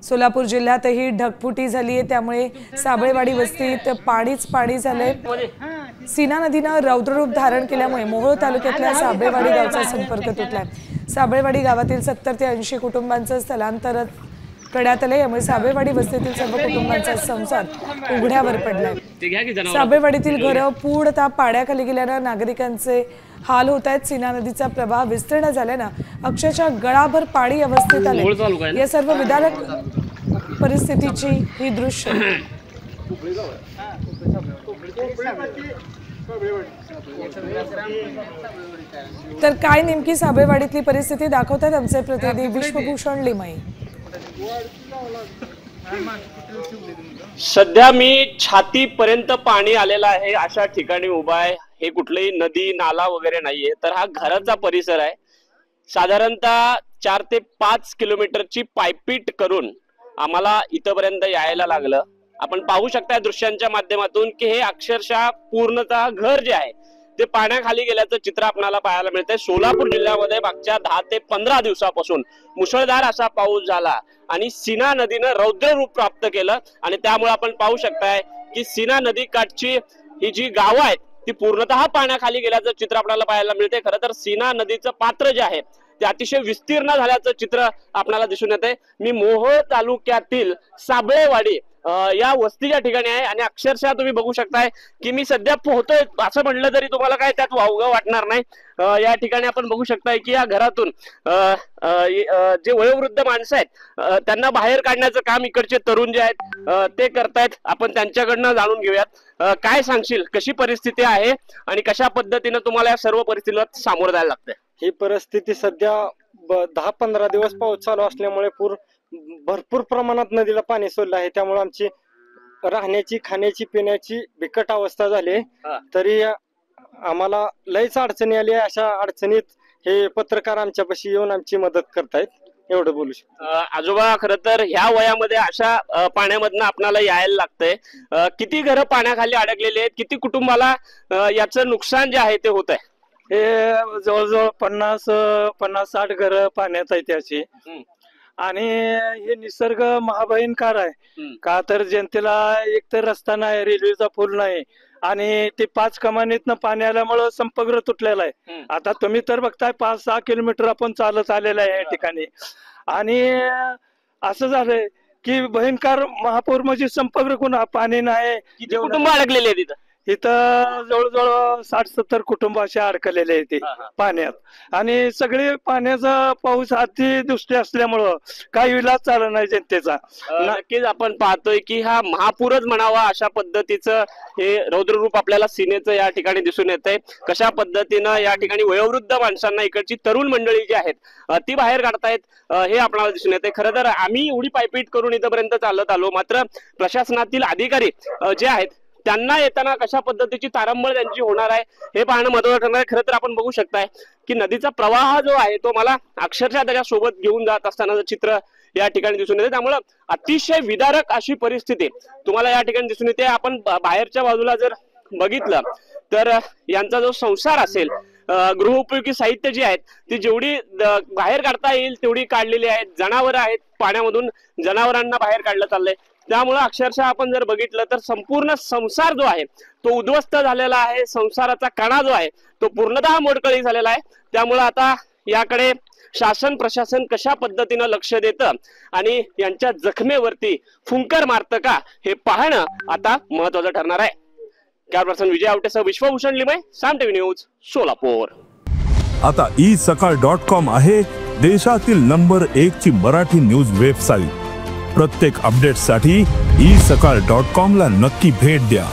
सोलापूर जिल्ह्यातही ढगफुटी झाली आहे, त्यामुळे साबळेवाडी वस्तीत पाणी झालंय। सीना नदीनं रौद्ररूप धारण केल्यामुळे मोहोळ तालुक्यातल्या साबळेवाडी गावचा संपर्क तुटलाय। साबळेवाडी गावातील 70 ते 80 कुटुंबांचं स्थलांतर करण्यात आले, यामुळे साबळेवाडी वस्तीतील सर्व कुटुंबांचा संसार उघड्यावर पडलाय। साबळेवाडीतील घरं पूर्णतः पाण्याखाली गेल्यानं नागरिकांचे हाल होत आहेत। सीना नदीचा प्रवाह विस्तीर्ण झाल्यानं अक्षरशः गळाभर पाणी अवस्थेत आले। या सर्व विदारक परिस्थितीची ही दृश्य तर काय नेमकी साबळेवाडीतली परिस्थिती दाखवतात आमचे प्रतिनिधी विश्वभूषण लिमाई। सध्या मी छातीपर्यंत पाणी आलेलं आहे अशा ठिकाणी उभा आहे। हे कुठलीही नदी नाला वगैरे नाहीये, तर हा घराचा परिसर आहे। साधारणतः 4 ते 5 किलोमीटरची पायपीट करून आम्हाला इथपर्यंत यायला लागलं। आपण पाहू शकता दृश्यांच्या माध्यमातून की हे अक्षरशः पूर्णतः घर जे आहे ते पाण्याखाली गेल्याचं चित्र आपल्याला पाहायला मिळतंय। सोलापूर जिल्ह्यामध्ये मागच्या 10 ते 15 दिवसापासून मुसळधार असा पाऊस झाला आणि सीना नदीनं रौद्र रूप प्राप्त केलं आणि त्यामुळे आपण पाहू शकताय की सीना नदी काठची ही जी गावं आहेत ती पूर्णतः पाण्याखाली गेल्याचं चित्र आपल्याला पाहायला मिळते। खरं तर सीना नदीचं पात्र जे आहे ते अतिशय विस्तीर्ण झाल्याचं चित्र आपल्याला दिसून येते। मी मोहोळ तालुक्यातील साबळेवाडी या वस्तीच्या ठिकाणी आहे आणि अक्षरशः तुम्ही बघू शकताय की मी सध्या पोहतोय असं म्हटलं तरी तुम्हाला काय त्यात वावगं वाटणार नाही। या ठिकाणी आपण बघू शकताय की या घरातून जे वयोवृद्ध माणसं आहेत त्यांना बाहेर काढण्याचं काम इकडचे तरुण जे आहेत ते करतायत। आपण त्यांच्याकडनं जाणून घेऊयात। काय सांगशील, कशी परिस्थिती आहे आणि कशा पद्धतीने तुम्हाला या सर्व परिस्थितीला सामोरं जायला लागतंय? ही परिस्थिती सध्या 10-15 दिवस पाऊस चालू असल्यामुळे भरपूर प्रमाणात नदीला पाणी सोडलं आहे, त्यामुळे आमची राहण्याची खाण्याची पिण्याची बिकट अवस्था झाली। तरी आम्हाला लयच अडचणी आली। अशा अडचणीत हे पत्रकार आमच्यापाशी येऊन आमची मदत करतायत, एवढं बोलू शकतो। आजोबा, खरं तर ह्या वयामध्ये अशा पाण्यामधनं आपल्याला यायला लागतंय। किती घरं पाण्याखाली अडकलेली आहेत, किती कुटुंबाला याचं नुकसान जे आहे ते होत आहे? हे जवळजवळ 50-60 घरं पाण्यात आहेत त्याची। आणि हे निसर्ग महाभयंकर आहे का, तर जनतेला एक तर रस्ता नाही, रेल्वेचा पूल नाही आणि ते 5 कमानीतनं पाणी आल्यामुळं संपर्क तुटलेला आहे। आता तुम्ही तर बघताय 5-6 किलोमीटर आपण चालत आलेला आहे या ठिकाणी आणि असं झालंय की भयंकर महापूर म्हणजे संपर्क पाणी नाही। किती कुटुंब अडकलेले आहेत तिथं? इथं जवळजवळ 60-70 कुटुंब असे अडकलेले आहेत पाण्यात आणि सगळे पाण्याचा पाऊस अतिवृष्टी असल्यामुळं काही इलाज चालत नाही जनतेचा। नक्कीच आपण पाहतोय की हा महापूरच म्हणावा अशा पद्धतीचं हे रौद्ररूप आपल्याला सीनेचं या ठिकाणी दिसून येतंय। कशा पद्धतीनं या ठिकाणी वयोवृद्ध माणसांना इकडची तरुण मंडळी जी आहेत ती बाहेर काढतायत हे आपल्याला दिसून येते। खरं तर आम्ही एवढी पायपीट करून इथपर्यंत चालत आलो, मात्र प्रशासनातील अधिकारी जे आहेत त्यांना येताना कशा पद्धतीची तारंबळ त्यांची होणार आहे हे पाहणं महत्त्वाचं ठरणार आहे। खरं तर आपण बघू शकताय की नदीचा प्रवाह जो आहे तो मला अक्षरशः त्याच्या सोबत घेऊन जात असतानाचं चित्र या ठिकाणी दिसून येते। त्यामुळे अतिशय विदारक अशी परिस्थिती तुम्हाला या ठिकाणी दिसून येते। आपण बाहेरच्या बाजूला जर बघितलं तर यांचा जो संसार असेल, गृहोपयोगी साहित्य जे आहेत ती जेवढी बाहेर काढता येईल तेवढी काढलेली आहेत। जनावरं आहेत, पाण्यामधून जनावरांना बाहेर काढलं चाललंय। त्यामुळे अक्षरशः आपण जर बघितलं तर संपूर्ण संसार जो आहे तो उद्ध्वस्त झालेला आहे। संसाराचा कणा जो आहे तो पूर्णतः मोडकळी झालेला आहे। त्यामुळे आता याकडे शासन प्रशासन कशा पद्धतीनं लक्ष देतं आणि यांच्या जखमेवरती फुंकर मारतं का हे पाहणं आता महत्वाचं ठरणार आहे। कॅमेरापर्सन विजय आवटेसह विश्वभूषण लिमय, साम टीव्ही न्यूज, सोलापूर। आता isakal.com आहे देशातील नंबर 1 ची मराठी न्यूज वेबसाईट। प्रत्येक अपडेटसाठी isakal.com ला नक्की भेट द्या।